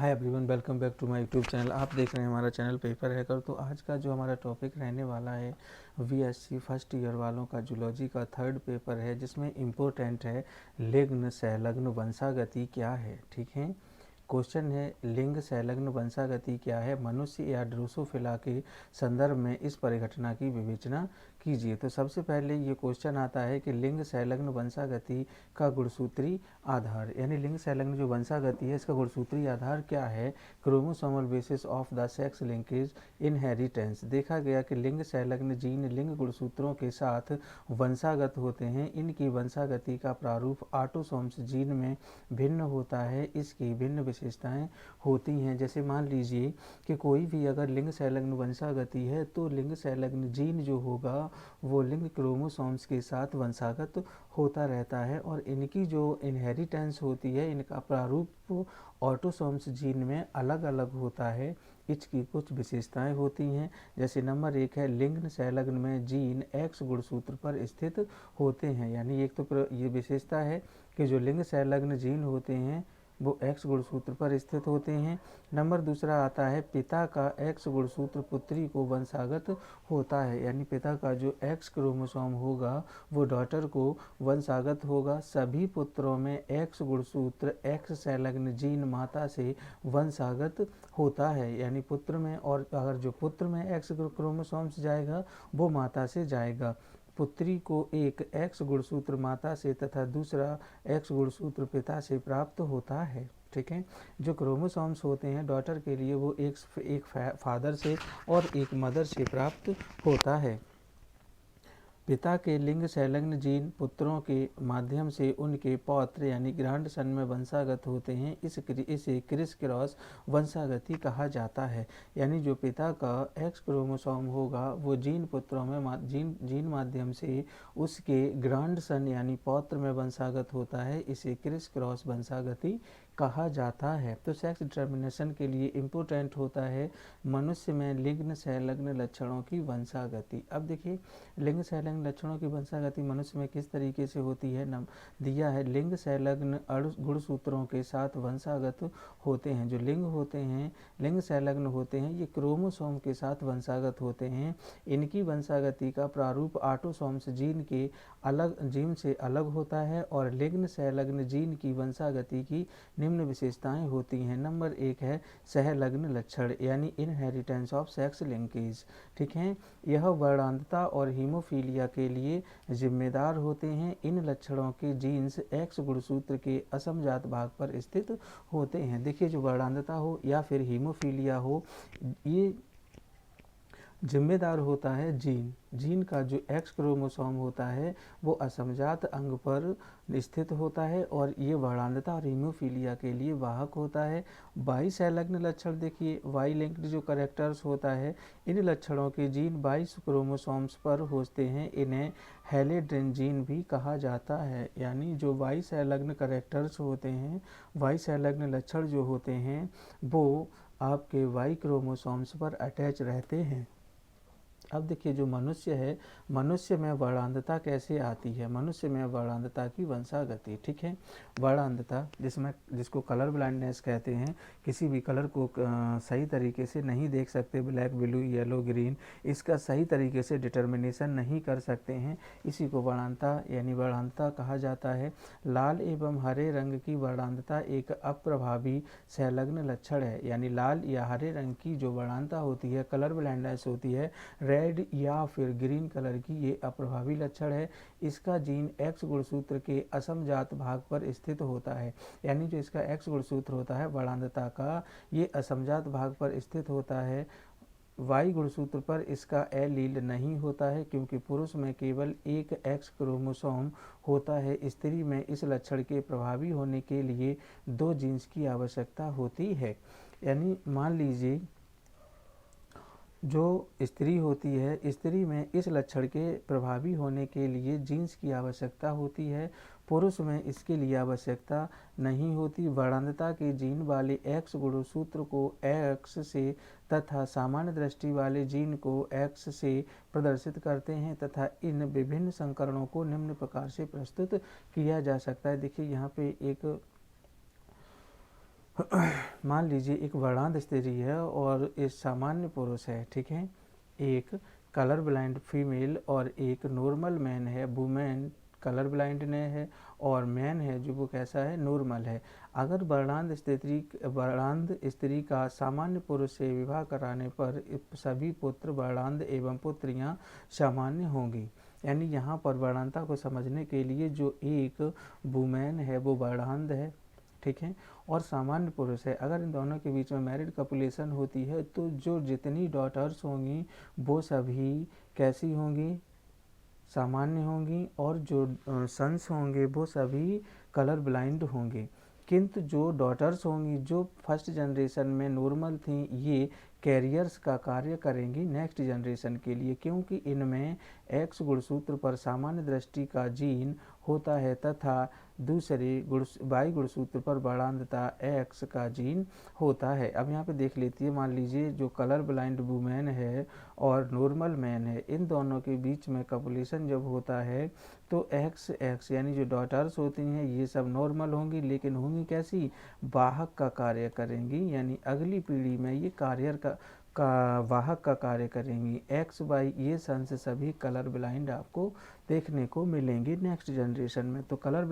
Hi everyone, welcome back to my YouTube channel. आप देख रहे हैं हमारा चैनल पेपर हैकर। तो आज का जो हमारा टॉपिक रहने वाला है वीएससी फर्स्ट ईयर वालों का जूलॉजी का थर्ड पेपर है, जिसमें इम्पोर्टेंट है लिंग संलग्न वंशागति क्या है। ठीक है, क्वेश्चन है लिंग संलग्न वंशागति क्या है, मनुष्य या ड्रोसोफिला के संदर्भ में इस परिघटना की विवेचना कीजिए। तो सबसे पहले ये क्वेश्चन आता है कि लिंग संलग्न वंशागति का गुणसूत्री आधार, यानी लिंग संलग्न जो वंशागति है इसका गुणसूत्री आधार क्या है। Chromosomal basis of the sex linkage inheritance. देखा गया कि लिंग संलग्न जीन लिंग गुणसूत्रों के साथ वंशागत होते हैं। इनकी वंशागति का प्रारूप ऑटोसोम्स जीन में भिन्न होता है। इसकी भिन्न विशेषताएं होती हैं। जैसे मान लीजिए कि कोई भी अगर लिंग संलग्न वंशागति है तो लिंग संलग्न जीन जो होगा वो लिंग क्रोमोसोम्स के साथ वंशागत होता रहता है, और इनकी जो इनहेरिटेंस होती है, इनका प्रारूप ऑटोसोम्स जीन में अलग अलग होता है। इसकी कुछ विशेषताएं होती हैं। जैसे नंबर 1 है लिंग संलग्न में जीन एक्स गुणसूत्र पर स्थित होते हैं, यानी एक तो ये विशेषता है कि जो लिंग संलग्न जीन होते हैं वो एक्स गुणसूत्र पर स्थित होते हैं। नंबर दूसरा आता है पिता का एक्स गुणसूत्र पुत्री को वंशागत होता है, यानी पिता का जो एक्स क्रोमोसोम होगा वो डॉटर को वंशागत होगा। सभी पुत्रों में एक्स गुणसूत्र एक्स संलग्न जीन माता से वंशागत होता है, यानी पुत्र में, और अगर जो पुत्र में एक्स क्रोमोसोम्स जाएगा वो माता से जाएगा। पुत्री को एक एक्स गुणसूत्र माता से तथा दूसरा एक्स गुणसूत्र पिता से प्राप्त होता है। ठीक है, जो क्रोमोसोम्स होते हैं डॉटर के लिए वो एक फादर से और एक मदर से प्राप्त होता है। पिता के लिंग संलग्न जीन पुत्रों के माध्यम से उनके पौत्र यानी ग्रैंडसन में वंशागत होते हैं। इसे क्रिस क्रॉस वंशागति कहा जाता है, यानी जो पिता का एक्स क्रोमोसोम होगा वो जीन पुत्रों में जीन माध्यम से उसके ग्रैंडसन यानी पौत्र में वंशागत होता है। इसे क्रिस क्रॉस वंशागति कहा जाता है। तो सेक्स डिटर्मिनेशन के लिए इम्पोर्टेंट होता है मनुष्य में लिंग संलग्न लक्षणों की वंशागति। अब देखिए लिंग संलग्न लक्षणों की वंशागति मनुष्य में किस तरीके से होती है। दिया है लिंग संलग्न गुणसूत्रों के साथ वंशागत होते हैं। जो लिंग होते हैं, लिंग संलग्न होते हैं, ये क्रोमोसोम के साथ वंशागत होते हैं। इनकी वंशागति का प्रारूप ऑटोसोम्स जीन के जीन से अलग होता है, और लिंग संलग्न जीन की वंशागति की निम्न विशेषताएं होती हैं। नंबर 1 है सहलग्न लक्षण, यानी इनहेरिटेंस ऑफ सेक्स लिंकेज। ठीक है, यह वर्णांतता और हीमोफीलिया के लिए जिम्मेदार होते हैं। इन लक्षणों के जीन्स एक्स गुणसूत्र के असमजात भाग पर स्थित होते हैं। देखिए जो वर्णांतता हो या फिर हीमोफीलिया हो, ये जिम्मेदार होता है जीन का जो एक्स क्रोमोसोम होता है वो असमजात अंग पर स्थित होता है, और ये वर्णांतता और हीमोफीलिया के लिए वाहक होता है। बाई संलग्न लक्षण देखिए, वाई लिंक्ड जो करेक्टर्स होता है, इन लक्षणों के जीन 22 क्रोमोसोम्स पर होते हैं। इन्हें हेलिड्रिन जीन भी कहा जाता है, यानी जो वाई संलग्न करेक्टर्स होते हैं, वाई संलग्न लक्षण जो होते हैं वो आपके वाई क्रोमोसोम्स पर अटैच रहते हैं। अब देखिए जो मनुष्य है, मनुष्य में वर्णांतता कैसे आती है, मनुष्य में वर्णांतता की वंशागति। ठीक है, वर्णांतता जिसको कलर ब्लाइंडनेस कहते हैं, किसी भी कलर को सही तरीके से नहीं देख सकते, ब्लैक ब्लू येलो ग्रीन, इसका सही तरीके से डिटर्मिनेशन नहीं कर सकते हैं, इसी को वर्णांतता यानी वर्णांतता कहा जाता है। लाल एवं हरे रंग की वर्णांतता एक अप्रभावी संलग्न लक्षण है, यानी लाल या हरे रंग की जो वर्णांतता होती है, कलर ब्लाइंडनेस होती है, रेड या फिर ग्रीन कलर की, ये अप्रभावी लक्षण है। इसका जीन एक्स गुणसूत्र के असमजात भाग पर स्थित होता है, यानी जो इसका एक्स गुणसूत्र होता है वर्णांतता का, ये असमजात भाग पर स्थित होता है। वाई गुणसूत्र पर इसका एलील नहीं होता है, क्योंकि पुरुष में केवल एक एक्स क्रोमोसोम होता है। स्त्री में इस लक्षण के प्रभावी होने के लिए 2 जीन्स की आवश्यकता होती है। यानी मान लीजिए जो स्त्री होती है, स्त्री में इस लक्षण के प्रभावी होने के लिए जीन्स की आवश्यकता होती है, पुरुष में इसके लिए आवश्यकता नहीं होती। वर्णांतता के जीन वाले एक्स गुणसूत्र को एक्स से तथा सामान्य दृष्टि वाले जीन को एक्स से प्रदर्शित करते हैं, तथा इन विभिन्न संकरणों को निम्न प्रकार से प्रस्तुत किया जा सकता है। देखिए यहाँ पे एक मान लीजिए एक वर्णांध स्त्री है और एक सामान्य पुरुष है, ठीक है। एक कलर ब्लाइंड फीमेल और एक नॉर्मल मैन है। वुमेन कलर ब्लाइंड ने है और मैन है जो वो कैसा है, नॉर्मल है। अगर वर्णांध स्त्री का सामान्य पुरुष से विवाह कराने पर सभी पुत्र वर्णांध एवं पुत्रियां सामान्य होंगी। यानी यहाँ पर वर्णांधता को समझने के लिए जो एक वुमेन है वो वर्णांध है, ठीक है, और सामान्य पुरुष है। अगर इन दोनों के बीच में मैरिड कपुलेशन होती है तो जो जितनी डॉटर्स होंगी वो सभी कैसी होंगी, सामान्य होंगी, और जो सन्स होंगे वो सभी कलर ब्लाइंड होंगे। किंतु जो डॉटर्स होंगी जो फर्स्ट जनरेशन में नॉर्मल थी, ये कैरियर्स का कार्य करेंगी नेक्स्ट जनरेशन के लिए, क्योंकि इनमें एक्स गुणसूत्र पर सामान्य दृष्टि का जीन होता है तथा दूसरे वाई गुणसूत्र पर वर्णांधता एक्स का जीन होता है। अब यहाँ पे देख लेती है, मान लीजिए जो कलर ब्लाइंड वुमेन है और नॉर्मल मैन है, इन दोनों के बीच में कपुलेशन जब होता है तो एक्स यानी जो डॉटर्स होती हैं ये सब नॉर्मल होंगी, लेकिन होंगी कैसी, वाहक का कार्य करेंगी, यानी अगली पीढ़ी में ये कार्य का वाहक का कार्य करेंगी। एक्स वाई ये सन से सभी कलर ब्लाइंड आपको देखने को मिलेंगी नेक्स्ट जनरेशन में। तो कलर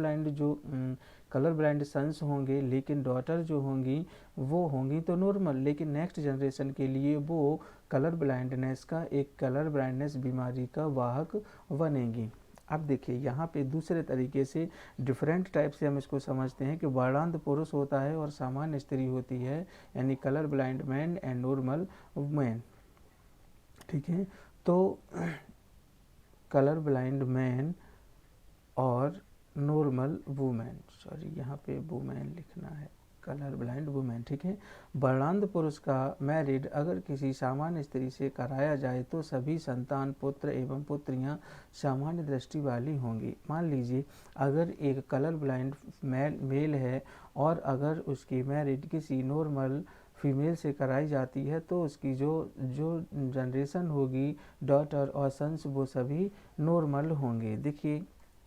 ब्लाइंड सन्स होंगे, लेकिन डॉटर जो होंगी वो होंगी तो नॉर्मल, लेकिन नेक्स्ट जनरेशन के लिए वो कलर ब्लाइंडनेस का एक कलर ब्लाइंडनेस बीमारी का वाहक बनेंगी। अब देखिए यहाँ पे दूसरे तरीके से डिफरेंट टाइप से हम इसको समझते हैं कि वर्णांध पुरुष होता है और सामान्य स्त्री होती है, यानी colour blind man and normal man, ठीक है। तो कलर ब्लाइंड मैन और नॉर्मल वुमेन, सॉरी यहाँ पे वुमेन लिखना है, कलर ब्लाइंड वुमेन, ठीक है। वर्णांध पुरुष का मैरिड अगर किसी सामान्य स्त्री से कराया जाए तो सभी संतान पुत्र एवं पुत्रियां सामान्य दृष्टि वाली होंगी। मान लीजिए अगर एक कलर ब्लाइंड मेल है और अगर उसकी मैरिड किसी नॉर्मल फीमेल से कराई जाती है तो उसकी जो जनरेशन होगी, डॉटर और सन्स, वो सभी नॉर्मल होंगे। देखिए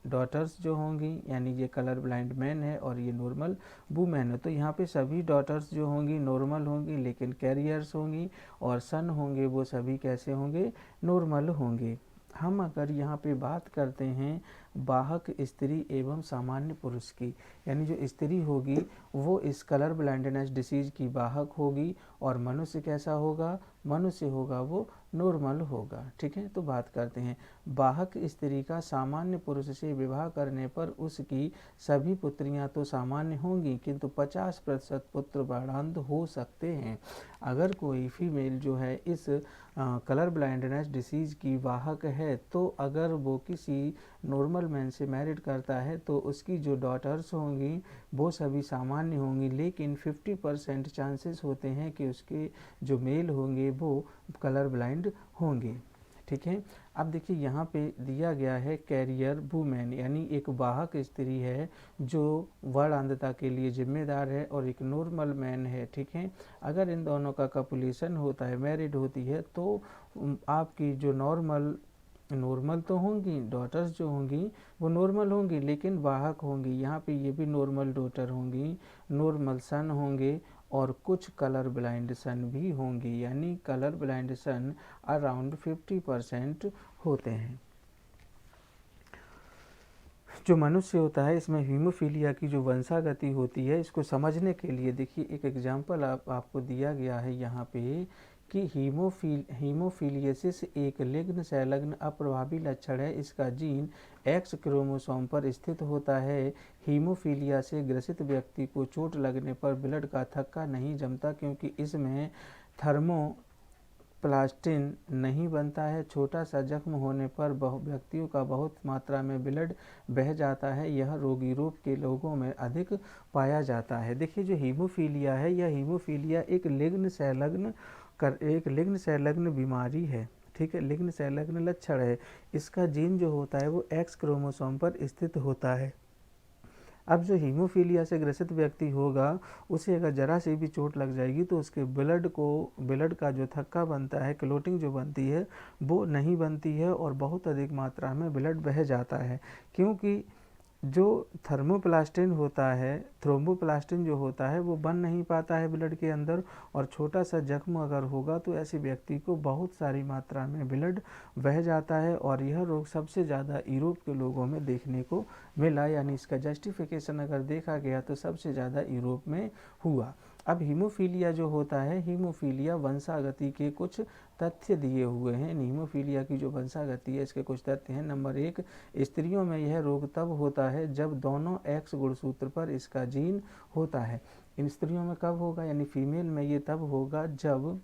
डॉटर्स जो होंगी, यानी ये कलर ब्लाइंड मैन है और ये नॉर्मल वुमेन है, तो यहाँ पे सभी डॉटर्स जो होंगी नॉर्मल होंगी, लेकिन कैरियर्स होंगी, और सन होंगे वो सभी कैसे होंगे, नॉर्मल होंगे। हम अगर यहाँ पे बात करते हैं वाहक स्त्री एवं सामान्य पुरुष की, यानी जो स्त्री होगी वो इस कलर ब्लाइंडनेस डिसीज की वाहक होगी, और मनुष्य कैसा होगा, मनुष्य होगा वो नॉर्मल होगा, ठीक है। तो बात करते हैं, वाहक स्त्री का सामान्य पुरुष से विवाह करने पर उसकी सभी पुत्रियां तो सामान्य होंगी, किंतु 50% पुत्र वर्णांध हो सकते हैं। अगर कोई फीमेल जो है इस कलर ब्लाइंडनेस डिसीज की वाहक है, तो अगर वो किसी नॉर्मल मैन से मैरिड करता है तो उसकी जो डॉटर्स होंगी वो सभी सामान्य होंगी, लेकिन 50% चांसेस होते हैं कि उसके जो मेल होंगे वो कलर ब्लाइंड होंगे, ठीक है। अब देखिए यहाँ पे दिया गया है कैरियर वुमेन, यानी एक वाहक स्त्री है जो वर्णांधता के लिए जिम्मेदार है, और एक नॉर्मल मैन है, ठीक है। अगर इन दोनों का कपुलेशन होता है, मैरिड होती है, तो आपकी जो नॉर्मल तो होंगी, डॉटर्स जो होंगी वो नॉर्मल होंगी लेकिन वाहक होंगी। यहाँ पे ये भी नॉर्मल डॉटर होंगी, नॉर्मल सन होंगे, और कुछ कलर ब्लाइंड सन भी होंगी, यानी कलर ब्लाइंड सन अराउंड 50% होते हैं। जो मनुष्य होता है इसमें हीमोफीलिया की जो वंशागति होती है, इसको समझने के लिए देखिए एक एग्जाम्पल आपको दिया गया है यहाँ पे कि हीमोफीलियोसिस एक लिग्न संलग्न अप्रभावी लक्षण है। इसका जीन एक्स क्रोमोसोम पर स्थित होता है। हीमोफीलिया से ग्रसित व्यक्ति को चोट लगने पर ब्लड का थक्का नहीं जमता, क्योंकि इसमें थर्मोप्लास्टिन नहीं बनता है। छोटा सा जख्म होने पर व्यक्तियों का बहुत मात्रा में ब्लड बह जाता है। यह रोगी यूरोप के लोगों में अधिक पाया जाता है। देखिए जो हीमोफीलिया है, यह हीमोफीलिया एक लिग्न संलग्न बीमारी है, ठीक है, लिग्न संलग्न लक्षण है। इसका जीन जो होता है वो एक्स क्रोमोसोम पर स्थित होता है। अब जो हीमोफीलिया से ग्रसित व्यक्ति होगा उसे अगर जरा से भी चोट लग जाएगी तो उसके ब्लड का जो थक्का बनता है, क्लोटिंग जो बनती है वो नहीं बनती है, और बहुत अधिक मात्रा में ब्लड बह जाता है। क्योंकि जो थर्मोप्लास्टिन होता है, थ्रोम्बोप्लास्टिन जो होता है वो बन नहीं पाता है ब्लड के अंदर, और छोटा सा जख्म अगर होगा तो ऐसे व्यक्ति को बहुत सारी मात्रा में ब्लड बह जाता है, और यह रोग सबसे ज़्यादा यूरोप के लोगों में देखने को मिला, यानी इसका जस्टिफिकेशन अगर देखा गया तो सबसे ज़्यादा यूरोप में हुआ। अब हीमोफीलिया जो होता है, हीमोफीलिया वंशागति के कुछ तथ्य दिए हुए हैं। हीमोफीलिया की जो वंशागति है इसके कुछ तथ्य हैं। नंबर 1, स्त्रियों में यह रोग तब होता है जब दोनों एक्स गुणसूत्र पर इसका जीन होता है। इन स्त्रियों में कब होगा, यानी फीमेल में ये तब होगा जब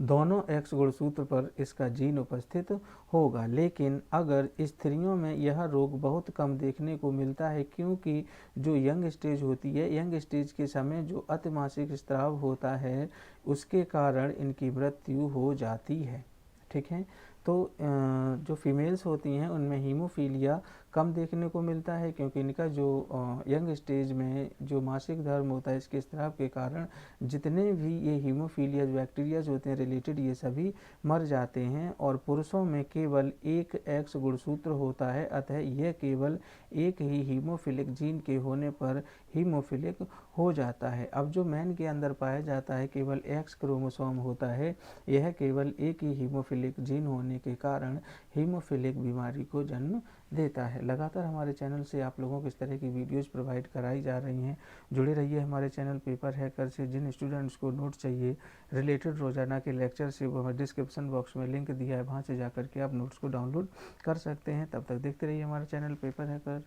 दोनों एक्स गुणसूत्र पर इसका जीन उपस्थित होगा। लेकिन अगर स्त्रियों में यह रोग बहुत कम देखने को मिलता है, क्योंकि जो यंग स्टेज होती है, यंग स्टेज के समय जो अतिमासिक स्राव होता है उसके कारण इनकी मृत्यु हो जाती है। ठीक है, तो जो फीमेल्स होती हैं उनमें हीमोफीलिया कम देखने को मिलता है, क्योंकि इनका जो यंग स्टेज में जो मासिक धर्म होता है इसके स्राव के कारण जितने भी ये हीमोफीलिया बैक्टीरियाज होते हैं रिलेटेड, ये सभी मर जाते हैं। और पुरुषों में केवल एक एक्स गुणसूत्र होता है, अतः यह केवल एक ही हीमोफिलिक जीन के होने पर हीमोफिलिक हो जाता है। अब जो मैन के अंदर पाया जाता है केवल एक्स क्रोमोसोम होता है, यह केवल एक ही हीमोफिलिक जीन होने के कारण हीमोफिलिक बीमारी को जन्म देता है। लगातार हमारे चैनल से आप लोगों को इस तरह की वीडियोस प्रोवाइड कराई जा रही हैं। जुड़े रहिए हमारे चैनल पेपर हैकर से। जिन स्टूडेंट्स को नोट चाहिए रिलेटेड रोजाना के लेक्चर से, वो डिस्क्रिप्शन बॉक्स में लिंक दिया है, वहाँ से जाकर के आप नोट्स को डाउनलोड कर सकते हैं। तब तक देखते रहिए हमारा चैनल पेपर हैकर।